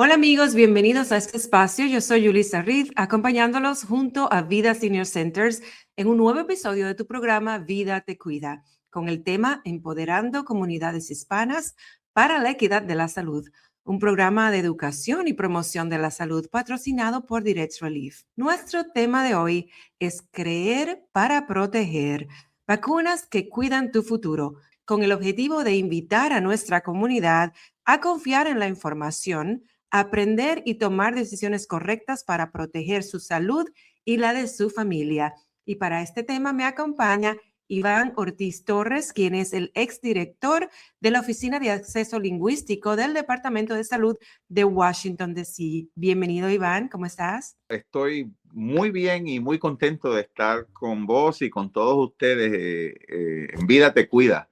Hola amigos, bienvenidos a este espacio. Yo soy Yulisa Reed, acompañándolos junto a Vida Senior Centers en un nuevo episodio de tu programa Vida Te Cuida, con el tema Empoderando Comunidades Hispanas para la Equidad de la Salud, un programa de educación y promoción de la salud patrocinado por Direct Relief. Nuestro tema de hoy es Creer para Proteger, vacunas que cuidan tu futuro, con el objetivo de invitar a nuestra comunidad a confiar en la información, aprender y tomar decisiones correctas para proteger su salud y la de su familia. Y para este tema me acompaña Iván Ortiz Torres, quien es el exdirector de la Oficina de Acceso Lingüístico del Departamento de Salud de Washington, D.C. Bienvenido, Iván, ¿cómo estás? Estoy muy bien y muy contento de estar con vos y con todos ustedes en Vida Te Cuida.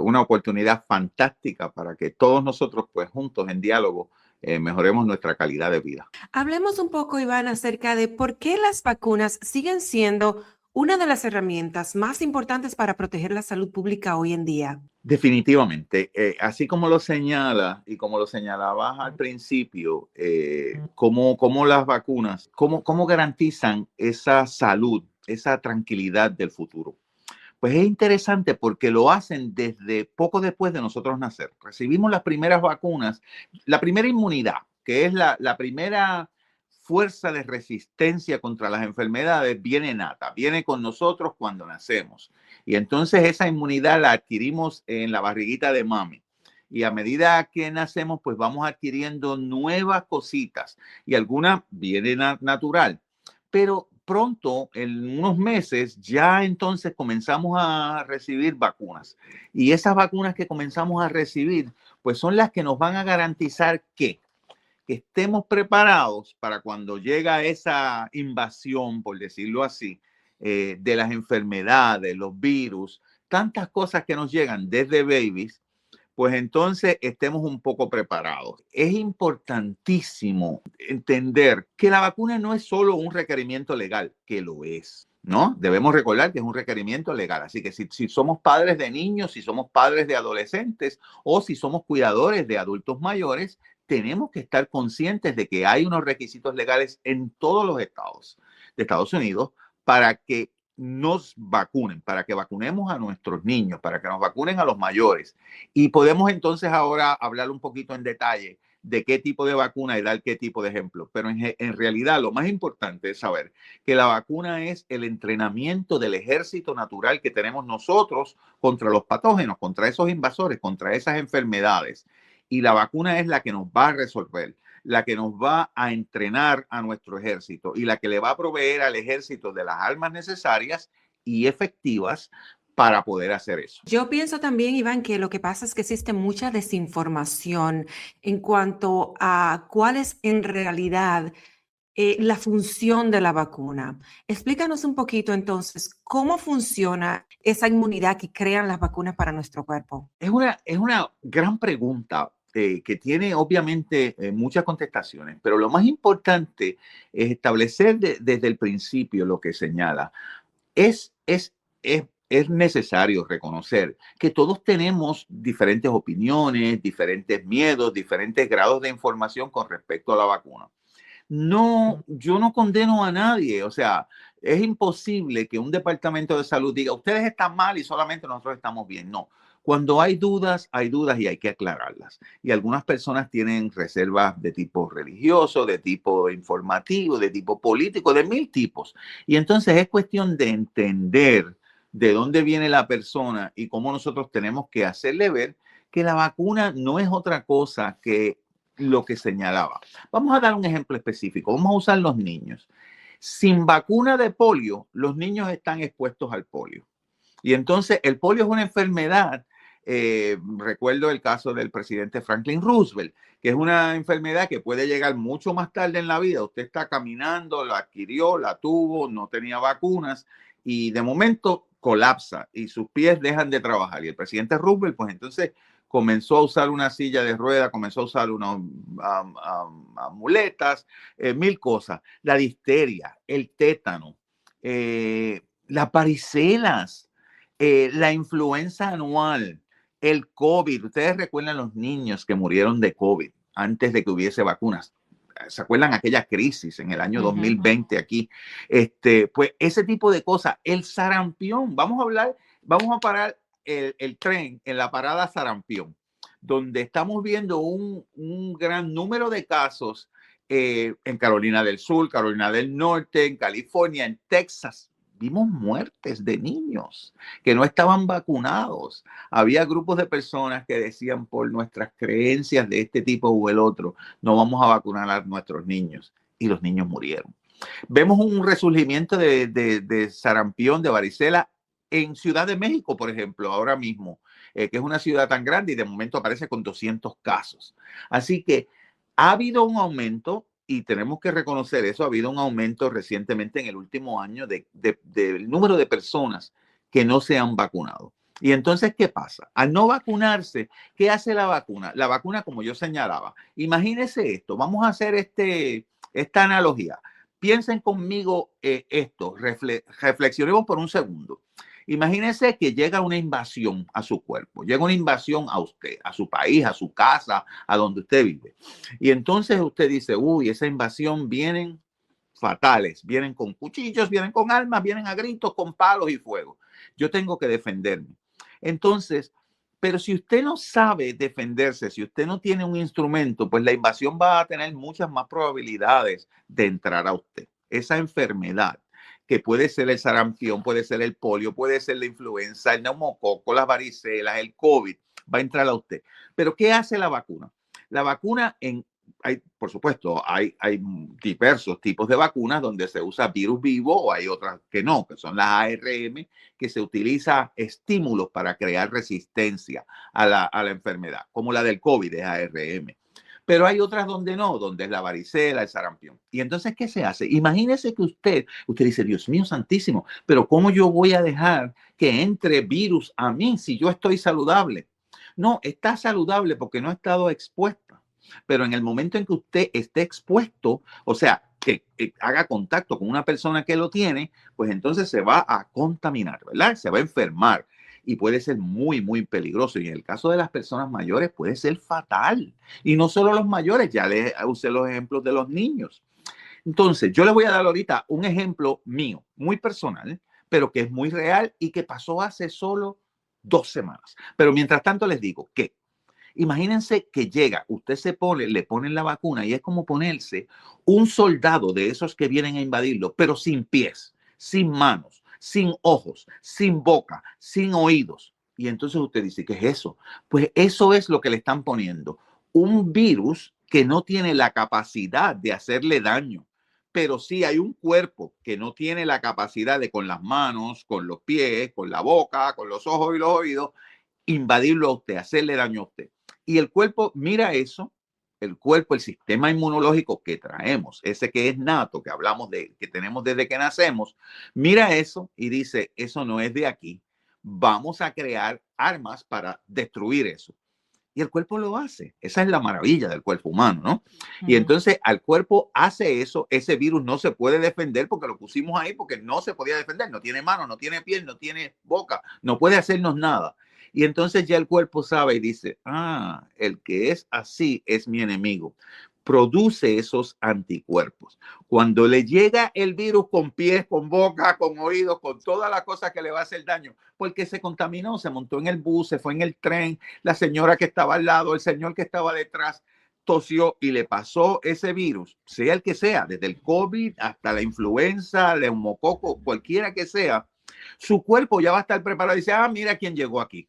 Una oportunidad fantástica para que todos nosotros, pues juntos en diálogo, mejoremos nuestra calidad de vida. Hablemos un poco, Iván, acerca de por qué las vacunas siguen siendo una de las herramientas más importantes para proteger la salud pública hoy en día. Definitivamente, así como lo señala y como lo señalabas al principio, cómo las vacunas, cómo garantizan esa salud, esa tranquilidad del futuro. Pues es interesante porque lo hacen desde poco después de nosotros nacer. Recibimos las primeras vacunas, la primera inmunidad, que es la primera fuerza de resistencia contra las enfermedades, viene nata, viene con nosotros cuando nacemos. Y entonces esa inmunidad la adquirimos en la barriguita de mami. Y a medida que nacemos, pues vamos adquiriendo nuevas cositas y alguna viene natural. Pero pronto, en unos meses, ya entonces comenzamos a recibir vacunas. Y esas vacunas que comenzamos a recibir, pues son las que nos van a garantizar que estemos preparados para cuando llega esa invasión, por decirlo así, de las enfermedades, los virus, tantas cosas que nos llegan desde babies, pues entonces estemos un poco preparados. Es importantísimo entender que la vacuna no es solo un requerimiento legal, que lo es, ¿no? Debemos recordar que es un requerimiento legal. Así que si somos padres de niños, si somos padres de adolescentes o si somos cuidadores de adultos mayores, tenemos que estar conscientes de que hay unos requisitos legales en todos los estados de Estados Unidos para que nos vacunen, para que vacunemos a nuestros niños, para que nos vacunen a los mayores. Y podemos entonces ahora hablar un poquito en detalle de qué tipo de vacuna y dar qué tipo de ejemplo. Pero en realidad lo más importante es saber que la vacuna es el entrenamiento del ejército natural que tenemos nosotros contra los patógenos, contra esos invasores, contra esas enfermedades. Y la vacuna es la que nos va a resolver, la que nos va a entrenar a nuestro ejército y la que le va a proveer al ejército de las armas necesarias y efectivas para poder hacer eso. Yo pienso también, Iván, que lo que pasa es que existe mucha desinformación en cuanto a cuál es en realidad la función de la vacuna. Explícanos un poquito entonces cómo funciona esa inmunidad que crean las vacunas para nuestro cuerpo. Es una gran pregunta que tiene obviamente muchas contestaciones, pero lo más importante es establecer desde el principio lo que señala. Es necesario reconocer que todos tenemos diferentes opiniones, diferentes miedos, diferentes grados de información con respecto a la vacuna. No, yo no condeno a nadie, o sea, es imposible que un departamento de salud diga, ustedes están mal y solamente nosotros estamos bien. No, cuando hay dudas y hay que aclararlas. Y algunas personas tienen reservas de tipo religioso, de tipo informativo, de tipo político, de mil tipos. Y entonces es cuestión de entender de dónde viene la persona y cómo nosotros tenemos que hacerle ver que la vacuna no es otra cosa que lo que señalaba. Vamos a dar un ejemplo específico. Vamos a usar los niños. Sin vacuna de polio, los niños están expuestos al polio. Y entonces el polio es una enfermedad. Recuerdo el caso del presidente Franklin Roosevelt, que es una enfermedad que puede llegar mucho más tarde en la vida. Usted está caminando, la adquirió, la tuvo, no tenía vacunas y de momento colapsa y sus pies dejan de trabajar. Y el presidente Roosevelt, pues entonces comenzó a usar una silla de rueda, comenzó a usar unas muletas, mil cosas. La difteria, el tétano, las varicelas, la influenza anual, el COVID. Ustedes recuerdan los niños que murieron de COVID antes de que hubiese vacunas. ¿Se acuerdan aquella crisis en el año Ujú. 2020 aquí? Pues ese tipo de cosas. El sarampión, vamos a parar el tren en la parada Sarampión, donde estamos viendo un gran número de casos en Carolina del Sur, Carolina del Norte, en California, en Texas. Vimos muertes de niños que no estaban vacunados. Había grupos de personas que decían, por nuestras creencias de este tipo o el otro, no vamos a vacunar a nuestros niños. Y los niños murieron. Vemos un resurgimiento de sarampión, de varicela en Ciudad de México, por ejemplo, ahora mismo, que es una ciudad tan grande y de momento aparece con 200 casos. Así que ha habido un aumento y tenemos que reconocer eso. Ha habido un aumento recientemente en el último año del número de personas que no se han vacunado. Y entonces, ¿qué pasa? Al no vacunarse, ¿qué hace la vacuna? La vacuna, como yo señalaba, imagínese esto, vamos a hacer esta analogía. Piensen conmigo esto, reflexionemos por un segundo. Imagínese que llega una invasión a su cuerpo, llega una invasión a usted, a su país, a su casa, a donde usted vive. Y entonces usted dice, uy, esa invasión vienen fatales, vienen con cuchillos, vienen con armas, vienen a gritos, con palos y fuego. Yo tengo que defenderme. Entonces, pero si usted no sabe defenderse, si usted no tiene un instrumento, pues la invasión va a tener muchas más probabilidades de entrar a usted. Esa enfermedad, que puede ser el sarampión, puede ser el polio, puede ser la influenza, el neumococo, las varicelas, el COVID, va a entrar a usted. Pero ¿qué hace la vacuna? La vacuna, por supuesto, hay diversos tipos de vacunas donde se usa virus vivo o hay otras que no, que son las ARM, que se utiliza estímulos para crear resistencia a la enfermedad, como la del COVID es ARM. Pero hay otras donde no, donde es la varicela, el sarampión. Y entonces, ¿qué se hace? Imagínese que usted dice, Dios mío santísimo, pero ¿cómo yo voy a dejar que entre virus a mí si yo estoy saludable? No, está saludable porque no ha estado expuesta. Pero en el momento en que usted esté expuesto, o sea, que haga contacto con una persona que lo tiene, pues entonces se va a contaminar, ¿verdad? Se va a enfermar y puede ser muy, muy peligroso. Y en el caso de las personas mayores puede ser fatal. Y no solo los mayores, ya les usé los ejemplos de los niños. Entonces, yo les voy a dar ahorita un ejemplo mío, muy personal, pero que es muy real y que pasó hace solo 2 semanas. Pero mientras tanto les digo que imagínense que llega, usted le ponen la vacuna y es como ponerse un soldado de esos que vienen a invadirlo, pero sin pies, sin manos, sin ojos, sin boca, sin oídos. Y entonces usted dice, ¿qué es eso? Pues eso es lo que le están poniendo. Un virus que no tiene la capacidad de hacerle daño. Pero sí hay un cuerpo que no tiene la capacidad de con las manos, con los pies, con la boca, con los ojos y los oídos, invadirlo a usted, hacerle daño a usted. Y el cuerpo mira eso, el cuerpo, el sistema inmunológico que traemos, ese que es nato, que hablamos de, que tenemos desde que nacemos, mira eso y dice, eso no es de aquí, vamos a crear armas para destruir eso. Y el cuerpo lo hace. Esa es la maravilla del cuerpo humano, ¿no? Y entonces al cuerpo hace eso, ese virus no se puede defender porque lo pusimos ahí porque no se podía defender, no tiene mano, no tiene piel, no tiene boca, no puede hacernos nada. Y entonces ya el cuerpo sabe y dice, el que es así es mi enemigo. Produce esos anticuerpos. Cuando le llega el virus con pies, con boca, con oídos, con todas las cosas que le va a hacer daño, porque se contaminó, se montó en el bus, se fue en el tren, la señora que estaba al lado, el señor que estaba detrás, tosió y le pasó ese virus, sea el que sea, desde el COVID hasta la influenza, el neumococo, cualquiera que sea, su cuerpo ya va a estar preparado y dice, mira quién llegó aquí.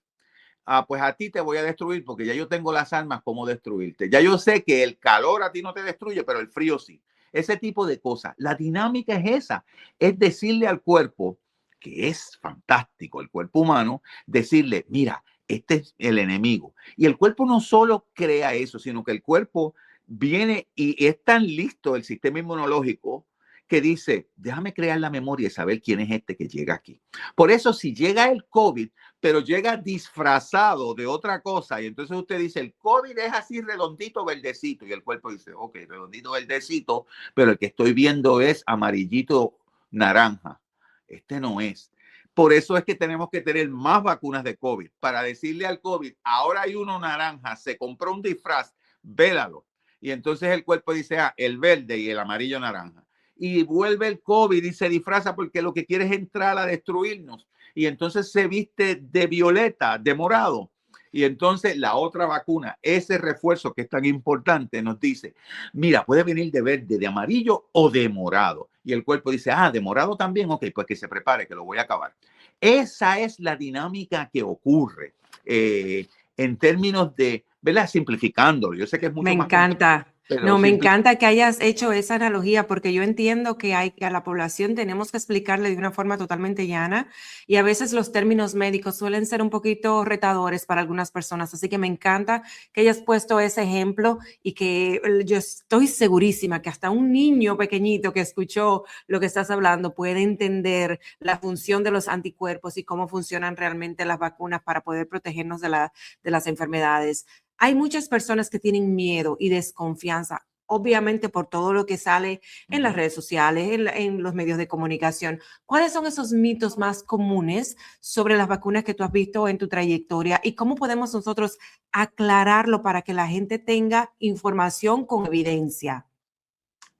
Pues a ti te voy a destruir porque ya yo tengo las armas como destruirte. Ya yo sé que el calor a ti no te destruye, pero el frío sí. Ese tipo de cosas. La dinámica es esa, es decirle al cuerpo, que es fantástico el cuerpo humano, decirle, mira, este es el enemigo. Y el cuerpo no solo crea eso, sino que el cuerpo viene y es tan listo el sistema inmunológico que dice, déjame crear la memoria y saber quién es este que llega aquí. Por eso, si llega el COVID, pero llega disfrazado de otra cosa, y entonces usted dice, el COVID es así redondito, verdecito, y el cuerpo dice, ok, redondito, verdecito, pero el que estoy viendo es amarillito, naranja. Este no es. Por eso es que tenemos que tener más vacunas de COVID, para decirle al COVID, ahora hay uno naranja, se compró un disfraz, vélalo. Y entonces el cuerpo dice, ah, el verde y el amarillo naranja. Y vuelve el COVID y se disfraza porque lo que quiere es entrar a destruirnos. Y entonces se viste de violeta, de morado. Y entonces la otra vacuna, ese refuerzo que es tan importante, nos dice, mira, puede venir de verde, de amarillo o de morado. Y el cuerpo dice, ah, de morado también, ok, pues que se prepare, que lo voy a acabar. Esa es la dinámica que ocurre en términos de, ¿verdad? Simplificándolo. Yo sé que es Me mucho más complejo, encanta. pero No, me encanta que hayas hecho esa analogía porque yo entiendo que a la población tenemos que explicarle de una forma totalmente llana y a veces los términos médicos suelen ser un poquito retadores para algunas personas. Así que me encanta que hayas puesto ese ejemplo y que yo estoy segurísima que hasta un niño pequeñito que escuchó lo que estás hablando puede entender la función de los anticuerpos y cómo funcionan realmente las vacunas para poder protegernos de las enfermedades. Hay muchas personas que tienen miedo y desconfianza, obviamente por todo lo que sale en las redes sociales, en los medios de comunicación. ¿Cuáles son esos mitos más comunes sobre las vacunas que tú has visto en tu trayectoria y cómo podemos nosotros aclararlo para que la gente tenga información con evidencia?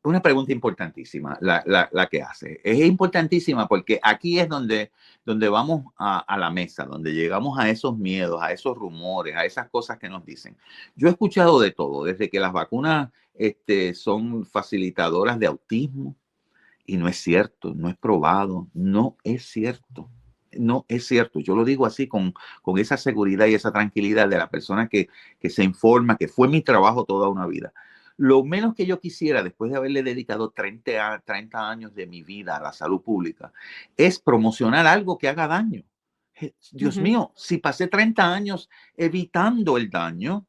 una pregunta importantísima la que hace. Es importantísima porque aquí es donde vamos a la mesa, donde llegamos a esos miedos, a esos rumores, a esas cosas que nos dicen. Yo he escuchado de todo, desde que las vacunas son facilitadoras de autismo, y no es cierto, no es probado, no es cierto. No es cierto, yo lo digo así con esa seguridad y esa tranquilidad de la persona que se informa, que fue mi trabajo toda una vida. Lo menos que yo quisiera, después de haberle dedicado 30 años de mi vida a la salud pública, es promocionar algo que haga daño. Dios mío, si pasé 30 años evitando el daño,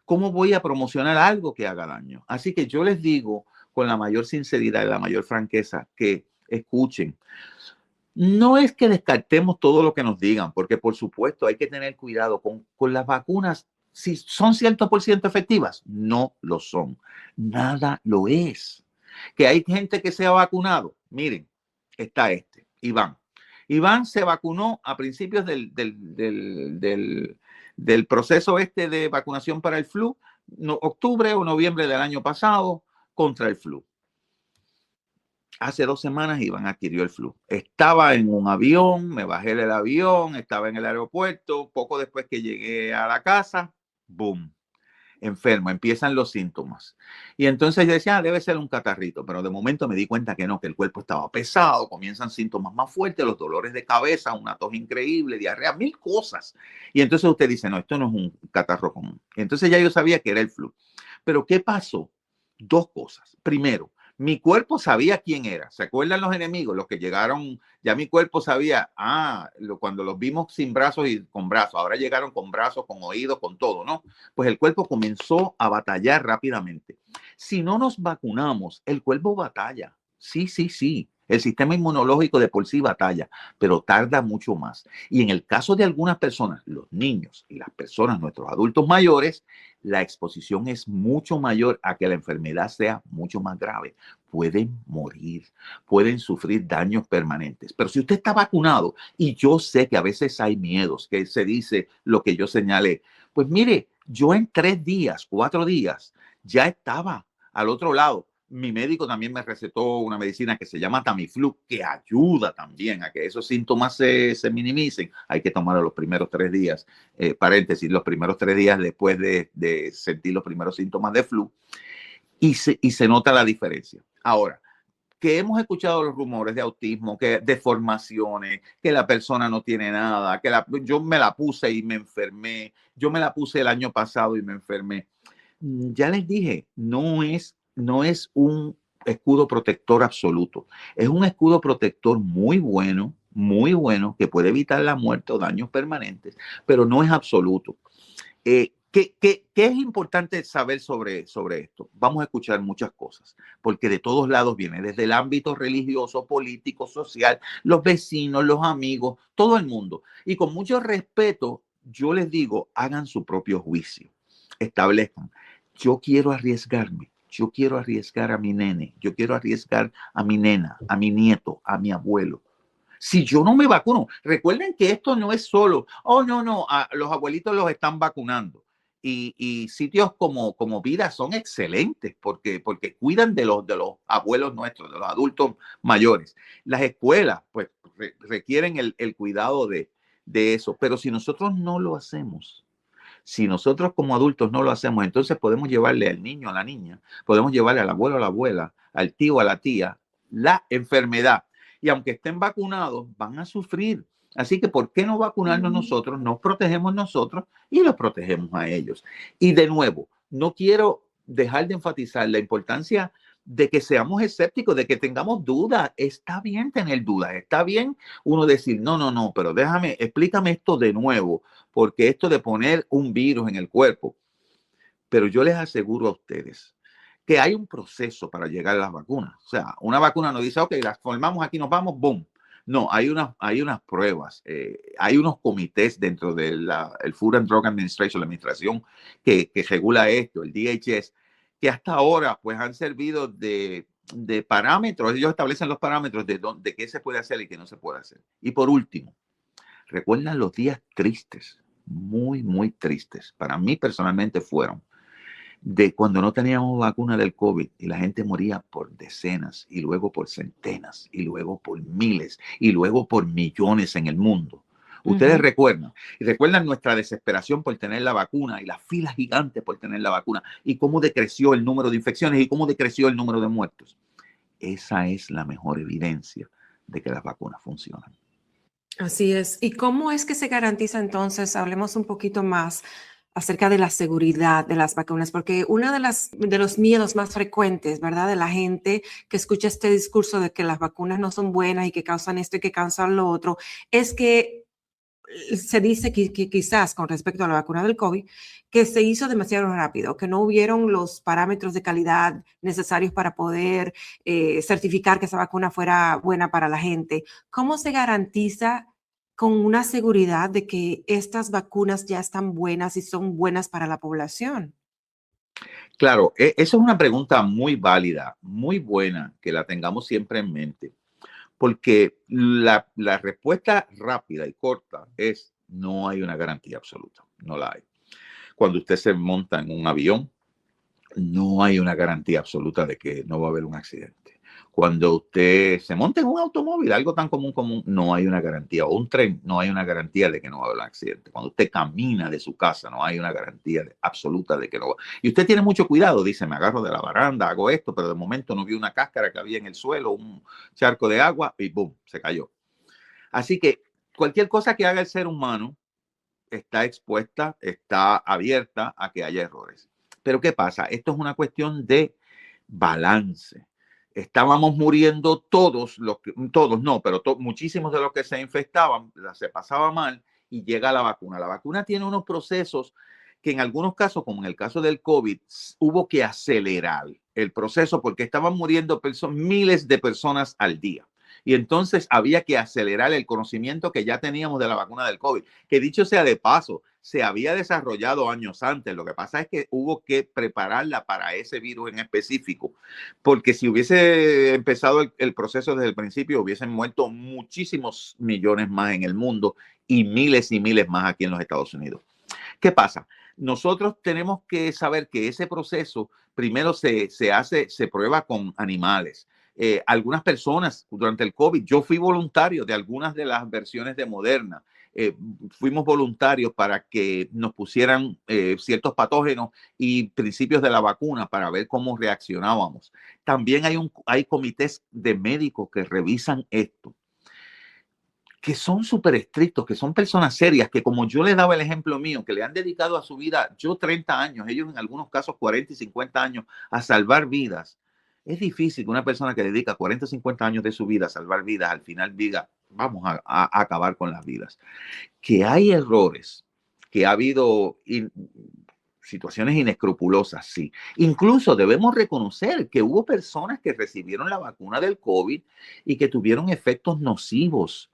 ¿cómo voy a promocionar algo que haga daño? Así que yo les digo con la mayor sinceridad y la mayor franqueza que escuchen. No es que descartemos todo lo que nos digan, porque por supuesto hay que tener cuidado con las vacunas. Si son 100% efectivas, no lo son. Nada lo es. Que hay gente que se ha vacunado. Miren, está Iván. Iván se vacunó a principios del proceso de vacunación para el flu, octubre o noviembre del año pasado, contra el flu. Hace 2 semanas Iván adquirió el flu. Estaba en un avión, me bajé del avión, estaba en el aeropuerto, poco después que llegué a la casa, boom, enfermo, empiezan los síntomas. Y entonces yo decía, debe ser un catarrito, pero de momento me di cuenta que no, que el cuerpo estaba pesado, comienzan síntomas más fuertes, los dolores de cabeza, una tos increíble, diarrea, 1000 cosas. Y entonces usted dice, no, esto no es un catarro común. Y entonces ya yo sabía que era el flu. Pero ¿qué pasó? 2 cosas. Primero, mi cuerpo sabía quién era. ¿Se acuerdan los enemigos? Los que llegaron, ya mi cuerpo sabía, cuando los vimos sin brazos y con brazos, ahora llegaron con brazos, con oídos, con todo, ¿no? Pues el cuerpo comenzó a batallar rápidamente. Si no nos vacunamos, el cuerpo batalla. Sí, sí, sí. El sistema inmunológico de por sí batalla, pero tarda mucho más. Y en el caso de algunas personas, los niños y las personas, nuestros adultos mayores, la exposición es mucho mayor a que la enfermedad sea mucho más grave. Pueden morir, pueden sufrir daños permanentes. Pero si usted está vacunado, y yo sé que a veces hay miedos, que se dice lo que yo señalé, pues mire, yo en 3 días, 4 días, ya estaba al otro lado. Mi médico también me recetó una medicina que se llama Tamiflu, que ayuda también a que esos síntomas se minimicen. Hay que tomarlo los primeros 3 días, paréntesis, los primeros 3 días después de sentir los primeros síntomas de flu, y se nota la diferencia. Ahora, que hemos escuchado los rumores de autismo, que deformaciones, que la persona no tiene nada, que yo me la puse y me enfermé, yo me la puse el año pasado y me enfermé. Ya les dije, no es un escudo protector absoluto. Es un escudo protector muy bueno, que puede evitar la muerte o daños permanentes, pero no es absoluto. ¿Qué es importante saber sobre esto? Vamos a escuchar muchas cosas, porque de todos lados viene, desde el ámbito religioso, político, social, los vecinos, los amigos, todo el mundo. Y con mucho respeto, yo les digo, hagan su propio juicio, establezcan. Yo quiero arriesgarme, yo quiero arriesgar a mi nene, yo quiero arriesgar a mi nena, a mi nieto, a mi abuelo. Si yo no me vacuno, recuerden que esto no es solo, no, los abuelitos los están vacunando. y sitios como Vida son excelentes porque cuidan de los abuelos nuestros, de los adultos mayores. Las escuelas pues requieren el cuidado de eso, pero si nosotros no lo hacemos, si nosotros como adultos no lo hacemos, entonces podemos llevarle al niño, a la niña, podemos llevarle al abuelo, a la abuela, al tío, a la tía, la enfermedad. Y aunque estén vacunados, van a sufrir. Así que, ¿por qué no vacunarnos nosotros? Nos protegemos nosotros y los protegemos a ellos. Y de nuevo, no quiero dejar de enfatizar la importancia de que seamos escépticos, de que tengamos dudas. Está bien tener dudas, está bien uno decir, no, pero explícame esto de nuevo, porque esto de poner un virus en el cuerpo. Pero yo les aseguro a ustedes que hay un proceso para llegar a las vacunas. O sea, una vacuna no dice, ok, las formamos aquí, nos vamos, boom. No, hay unas pruebas, hay unos comités dentro del Food and Drug Administration, la administración que regula esto, el DHS, que hasta ahora pues han servido de parámetros. Ellos establecen los parámetros de qué se puede hacer y qué no se puede hacer. Y por último, recuerdan los días tristes, muy, muy tristes. Para mí personalmente fueron de cuando no teníamos vacuna del COVID y la gente moría por decenas y luego por centenas y luego por miles y luego por millones en el mundo. Ustedes recuerdan nuestra desesperación por tener la vacuna y las filas gigantes por tener la vacuna y cómo decreció el número de infecciones y cómo decreció el número de muertos. Esa es la mejor evidencia de que las vacunas funcionan. Así es. ¿Y cómo es que se garantiza entonces? Hablemos un poquito más acerca de la seguridad de las vacunas, porque uno de los miedos más frecuentes, ¿verdad? De la gente que escucha este discurso de que las vacunas no son buenas y que causan esto y que causan lo otro, es que se dice que quizás con respecto a la vacuna del COVID, que se hizo demasiado rápido, que no hubieron los parámetros de calidad necesarios para poder certificar que esa vacuna fuera buena para la gente. ¿Cómo se garantiza con una seguridad de que estas vacunas ya están buenas y son buenas para la población? Claro, esa es una pregunta muy válida, muy buena, que la tengamos siempre en mente, porque la respuesta rápida y corta es no hay una garantía absoluta, no la hay. Cuando usted se monta en un avión, no hay una garantía absoluta de que no va a haber un accidente. Cuando usted se monta en un automóvil, algo tan común, no hay una garantía. O un tren, no hay una garantía de que no va a haber un accidente. Cuando usted camina de su casa, no hay una garantía absoluta de que no va. Y usted tiene mucho cuidado, dice, me agarro de la baranda, hago esto, pero de momento no vi una cáscara que había en el suelo, un charco de agua y boom, se cayó. Así que cualquier cosa que haga el ser humano está expuesta, está abierta a que haya errores. Pero ¿qué pasa? Esto es una cuestión de balance. Estábamos muriendo todos, pero muchísimos de los que se infectaban, se pasaba mal y llega la vacuna. La vacuna tiene unos procesos que en algunos casos, como en el caso del COVID, hubo que acelerar el proceso porque estaban muriendo miles de personas al día. Y entonces había que acelerar el conocimiento que ya teníamos de la vacuna del COVID, que dicho sea de paso, se había desarrollado años antes. Lo que pasa es que hubo que prepararla para ese virus en específico, porque si hubiese empezado el proceso desde el principio, hubiesen muerto muchísimos millones más en el mundo y miles más aquí en los Estados Unidos. ¿Qué pasa? Nosotros tenemos que saber que ese proceso primero se prueba con animales. Algunas personas durante el COVID, yo fui voluntario de algunas de las versiones de Moderna. Fuimos voluntarios para que nos pusieran ciertos patógenos y principios de la vacuna para ver cómo reaccionábamos. También hay comités de médicos que revisan esto, que son súper estrictos, que son personas serias, que como yo les daba el ejemplo mío, que le han dedicado a su vida, yo 30 años, ellos en algunos casos 40 y 50 años a salvar vidas. Es difícil que una persona que dedica 40 o 50 años de su vida a salvar vidas, al final diga, vamos a acabar con las vidas. Que hay errores, que ha habido situaciones inescrupulosas, sí. Incluso debemos reconocer que hubo personas que recibieron la vacuna del COVID y que tuvieron efectos nocivos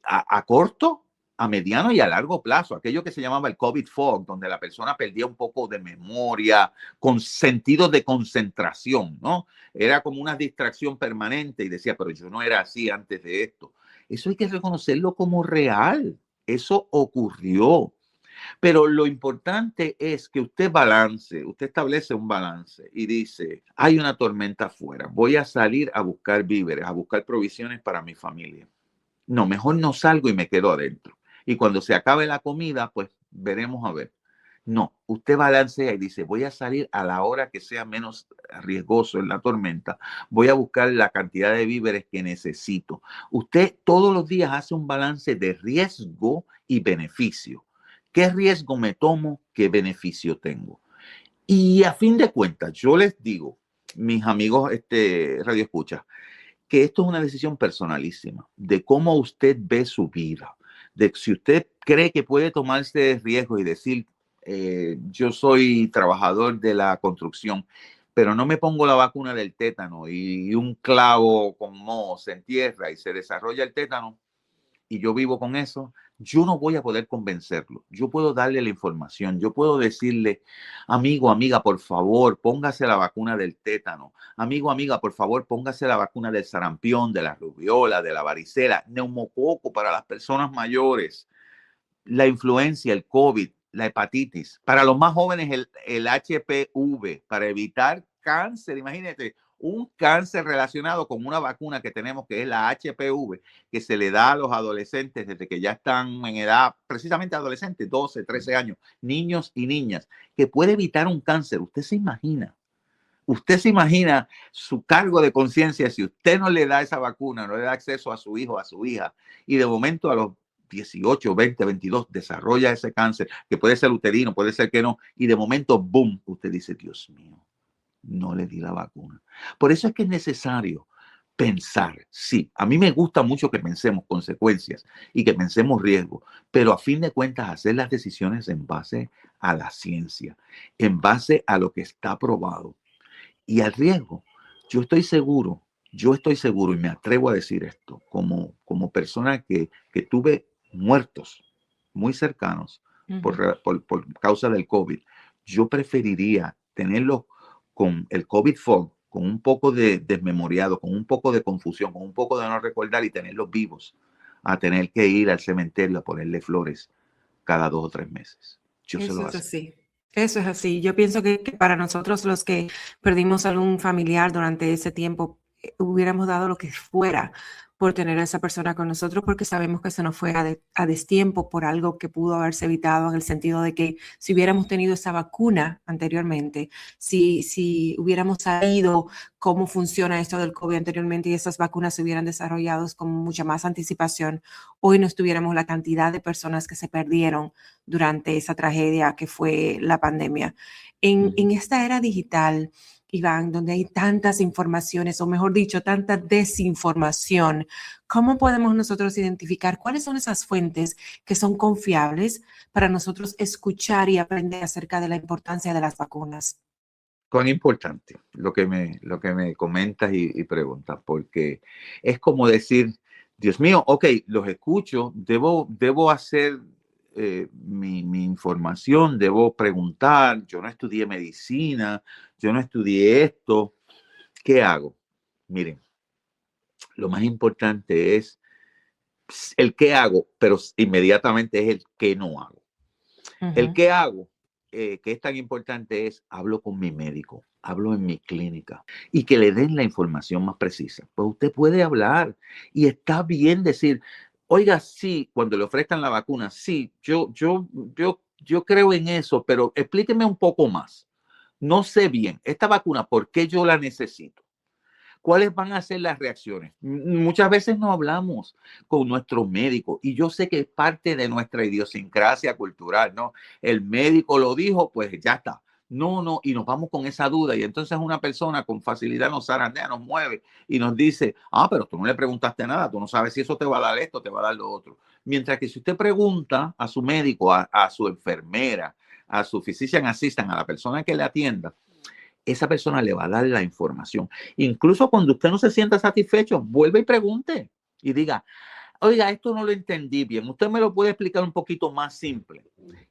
a corto, a mediano y a largo plazo, aquello que se llamaba el COVID fog, donde la persona perdía un poco de memoria, con sentido de concentración, ¿no? Era como una distracción permanente y decía, pero yo no era así antes de esto. Eso hay que reconocerlo como real. Eso ocurrió. Pero lo importante es que usted usted establece un balance y dice, hay una tormenta afuera, voy a salir a buscar víveres, a buscar provisiones para mi familia. No, mejor no salgo y me quedo adentro. Y cuando se acabe la comida, pues veremos a ver. No, usted balancea y dice, voy a salir a la hora que sea menos riesgoso en la tormenta. Voy a buscar la cantidad de víveres que necesito. Usted todos los días hace un balance de riesgo y beneficio. ¿Qué riesgo me tomo? ¿Qué beneficio tengo? Y a fin de cuentas, yo les digo, mis amigos Radio Escucha, que esto es una decisión personalísima de cómo usted ve su vida, de si usted cree que puede tomarse riesgos y decir, yo soy trabajador de la construcción, pero no me pongo la vacuna del tétano y un clavo con moho se entierra y se desarrolla el tétano y yo vivo con eso, yo no voy a poder convencerlo. Yo puedo darle la información, yo puedo decirle, amigo, amiga, por favor, póngase la vacuna del tétano. Amigo, amiga, por favor, póngase la vacuna del sarampión, de la rubiola, de la varicela, neumococo para las personas mayores, la influencia, el COVID, la hepatitis. Para los más jóvenes, el HPV, para evitar cáncer. Imagínate, un cáncer relacionado con una vacuna que tenemos, que es la HPV, que se le da a los adolescentes desde que ya están en edad, precisamente adolescentes, 12, 13 años, niños y niñas, que puede evitar un cáncer. Usted se imagina su cargo de conciencia si usted no le da esa vacuna, no le da acceso a su hijo, a su hija, y de momento a los 18, 20, 22 desarrolla ese cáncer, que puede ser uterino, puede ser que no, y de momento, boom, usted dice, Dios mío, no le di la vacuna. Por eso es que es necesario pensar. Sí, a mí me gusta mucho que pensemos consecuencias y que pensemos riesgos, pero a fin de cuentas hacer las decisiones en base a la ciencia, en base a lo que está probado y al riesgo. Yo estoy seguro y me atrevo a decir esto como persona que tuve muertos muy cercanos por causa del COVID. Yo preferiría tenerlos con el COVID fog, con un poco de desmemoriado, con un poco de confusión, con un poco de no recordar y tenerlos vivos, a tener que ir al cementerio a ponerle flores cada 2 o 3 meses. Yo se Eso lo es hago. así. Eso es así. Yo pienso que para nosotros los que perdimos algún familiar durante ese tiempo, hubiéramos dado lo que fuera por tener a esa persona con nosotros, porque sabemos que se nos fue a destiempo por algo que pudo haberse evitado, en el sentido de que si hubiéramos tenido esa vacuna anteriormente, si hubiéramos sabido cómo funciona esto del COVID anteriormente y esas vacunas se hubieran desarrollado con mucha más anticipación, hoy no estuviéramos la cantidad de personas que se perdieron durante esa tragedia que fue la pandemia. En esta era digital, Iván, donde hay tantas informaciones, o mejor dicho, tanta desinformación, ¿cómo podemos nosotros identificar cuáles son esas fuentes que son confiables para nosotros escuchar y aprender acerca de la importancia de las vacunas? Cuán importante lo que me comentas y preguntas, porque es como decir, Dios mío, ok, los escucho, debo hacer mi información, debo preguntar, yo no estudié medicina, yo no estudié esto, ¿qué hago? Miren, lo más importante es el qué hago, pero inmediatamente es el qué no hago. El qué hago, que es tan importante, es hablo con mi médico, hablo en mi clínica y que le den la información más precisa. Pues usted puede hablar y está bien decir, oiga, sí, cuando le ofrezcan la vacuna, sí, yo creo en eso, pero explíqueme un poco más. No sé bien, esta vacuna, ¿por qué yo la necesito? ¿Cuáles van a ser las reacciones? Muchas veces no hablamos con nuestros médicos y yo sé que es parte de nuestra idiosincrasia cultural, ¿no? El médico lo dijo, pues ya está. No, y nos vamos con esa duda y entonces una persona con facilidad nos zarandea, nos mueve y nos dice, pero tú no le preguntaste nada, tú no sabes si eso te va a dar esto, te va a dar lo otro. Mientras que si usted pregunta a su médico, a su enfermera, a su physician assistant, a la persona que le atienda, esa persona le va a dar la información. Incluso cuando usted no se sienta satisfecho, vuelve y pregunte y diga, oiga, esto no lo entendí bien, usted me lo puede explicar un poquito más simple.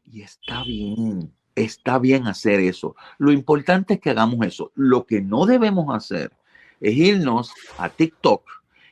Y está bien hacer eso. Lo importante es que hagamos eso. Lo que no debemos hacer es irnos a TikTok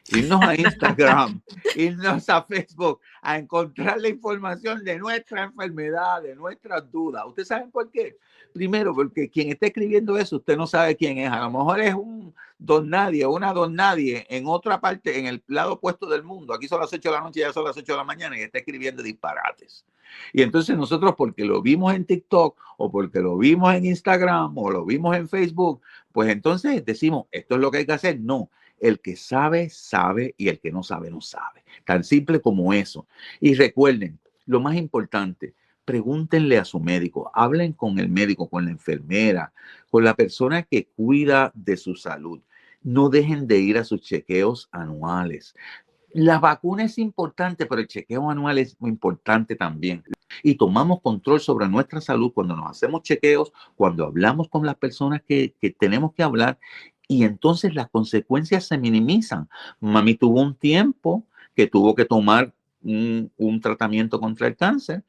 irnos a Instagram, irnos a Facebook, a encontrar la información de nuestra enfermedad, de nuestras dudas. ¿Ustedes saben por qué? Primero, porque quien está escribiendo eso, usted no sabe quién es. A lo mejor es un don nadie o una don nadie en otra parte, en el lado opuesto del mundo. Aquí son las 8 de la noche, ya son las 8 de la mañana y está escribiendo disparates. Y entonces nosotros, porque lo vimos en TikTok o porque lo vimos en Instagram o lo vimos en Facebook, pues entonces decimos, esto es lo que hay que hacer. No, el que sabe, sabe, y el que no sabe, no sabe. Tan simple como eso. Y recuerden, lo más importante, pregúntenle a su médico, hablen con el médico, con la enfermera, con la persona que cuida de su salud. No dejen de ir a sus chequeos anuales. La vacuna es importante, pero el chequeo anual es muy importante también. Y tomamos control sobre nuestra salud cuando nos hacemos chequeos, cuando hablamos con las personas que tenemos que hablar, y entonces las consecuencias se minimizan. Mami tuvo un tiempo que tuvo que tomar un tratamiento contra el cáncer,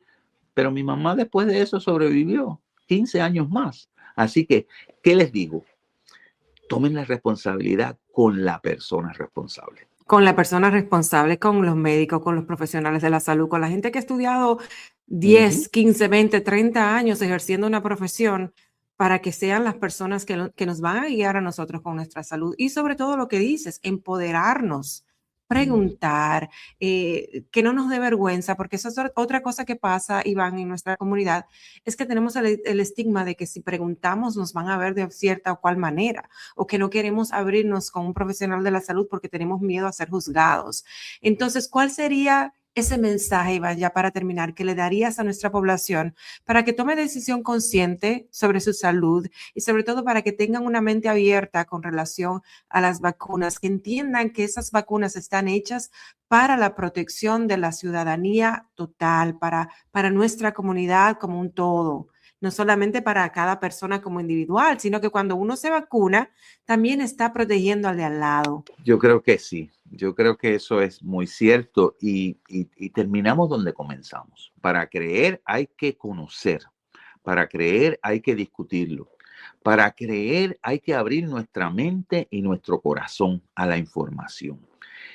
pero mi mamá después de eso sobrevivió 15 años más. Así que, ¿qué les digo? Tomen la responsabilidad con la persona responsable. Con la persona responsable, con los médicos, con los profesionales de la salud, con la gente que ha estudiado 10, 15, 20, 30 años ejerciendo una profesión para que sean las personas que nos van a guiar a nosotros con nuestra salud. Y sobre todo lo que dices, empoderarnos, preguntar, que no nos dé vergüenza, porque eso es otra cosa que pasa, Iván, en nuestra comunidad, es que tenemos el estigma de que si preguntamos nos van a ver de cierta o cual manera, o que no queremos abrirnos con un profesional de la salud porque tenemos miedo a ser juzgados. Entonces, ¿cuál sería ese mensaje, Iván, ya para terminar, que le darías a nuestra población para que tome decisión consciente sobre su salud y sobre todo para que tengan una mente abierta con relación a las vacunas, que entiendan que esas vacunas están hechas para la protección de la ciudadanía total, para nuestra comunidad como un todo? No solamente para cada persona como individual, sino que cuando uno se vacuna, también está protegiendo al de al lado. Yo creo que sí, yo creo que eso es muy cierto y terminamos donde comenzamos. Para creer hay que conocer, para creer hay que discutirlo, para creer hay que abrir nuestra mente y nuestro corazón a la información.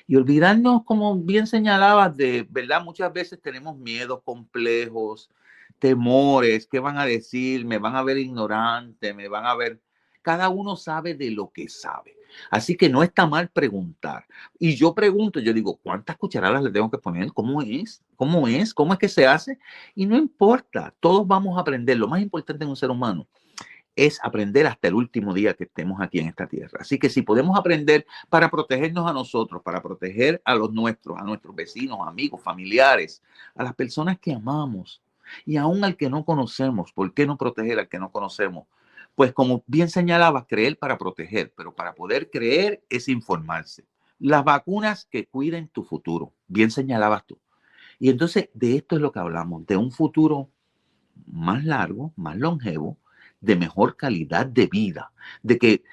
Y olvidarnos, como bien señalabas, de verdad, muchas veces tenemos miedos complejos, temores, ¿qué van a decir? Me van a ver ignorante, me van a ver. Cada uno sabe de lo que sabe. Así que no está mal preguntar. Y yo pregunto, yo digo, ¿cuántas cucharadas le tengo que poner? ¿Cómo es? ¿Cómo es? ¿Cómo es que se hace? Y no importa, todos vamos a aprender. Lo más importante en un ser humano es aprender hasta el último día que estemos aquí en esta tierra. Así que si podemos aprender para protegernos a nosotros, para proteger a los nuestros, a nuestros vecinos, amigos, familiares, a las personas que amamos y aún al que no conocemos, ¿por qué no proteger al que no conocemos? Pues como bien señalabas, creer para proteger, pero para poder creer es informarse. Las vacunas que cuiden tu futuro, bien señalabas tú. Y entonces de esto es lo que hablamos, de un futuro más largo, más longevo, de mejor calidad de vida, de que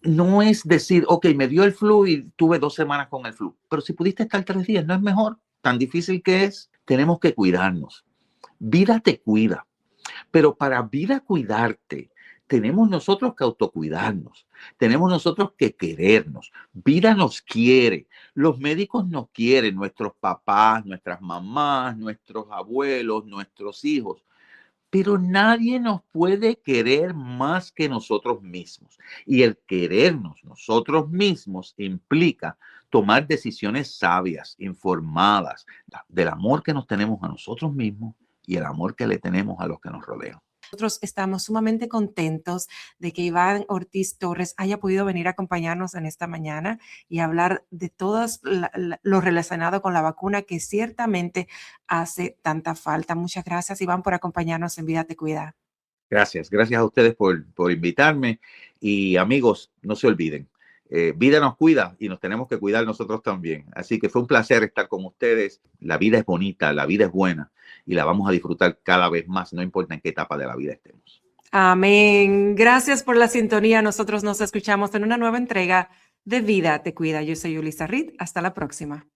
no es decir, ok, me dio el flu y tuve 2 semanas con el flu, pero si pudiste estar 3 días, ¿no es mejor? Tan difícil que es, tenemos que cuidarnos. Vida te cuida, pero para vida cuidarte, tenemos nosotros que autocuidarnos, tenemos nosotros que querernos. Vida nos quiere, los médicos nos quieren, nuestros papás, nuestras mamás, nuestros abuelos, nuestros hijos. Pero nadie nos puede querer más que nosotros mismos. Y el querernos nosotros mismos implica tomar decisiones sabias, informadas, del amor que nos tenemos a nosotros mismos y el amor que le tenemos a los que nos rodean. Nosotros estamos sumamente contentos de que Iván Ortiz Torres haya podido venir a acompañarnos en esta mañana y hablar de todo lo relacionado con la vacuna que ciertamente hace tanta falta. Muchas gracias, Iván, por acompañarnos en Vida Te Cuida. Gracias a ustedes por invitarme y amigos, no se olviden. Vida nos cuida y nos tenemos que cuidar nosotros también. Así que fue un placer estar con ustedes. La vida es bonita, la vida es buena y la vamos a disfrutar cada vez más, no importa en qué etapa de la vida estemos. Amén. Gracias por la sintonía. Nosotros nos escuchamos en una nueva entrega de Vida Te Cuida. Yo soy Yulisa Reed. Hasta la próxima.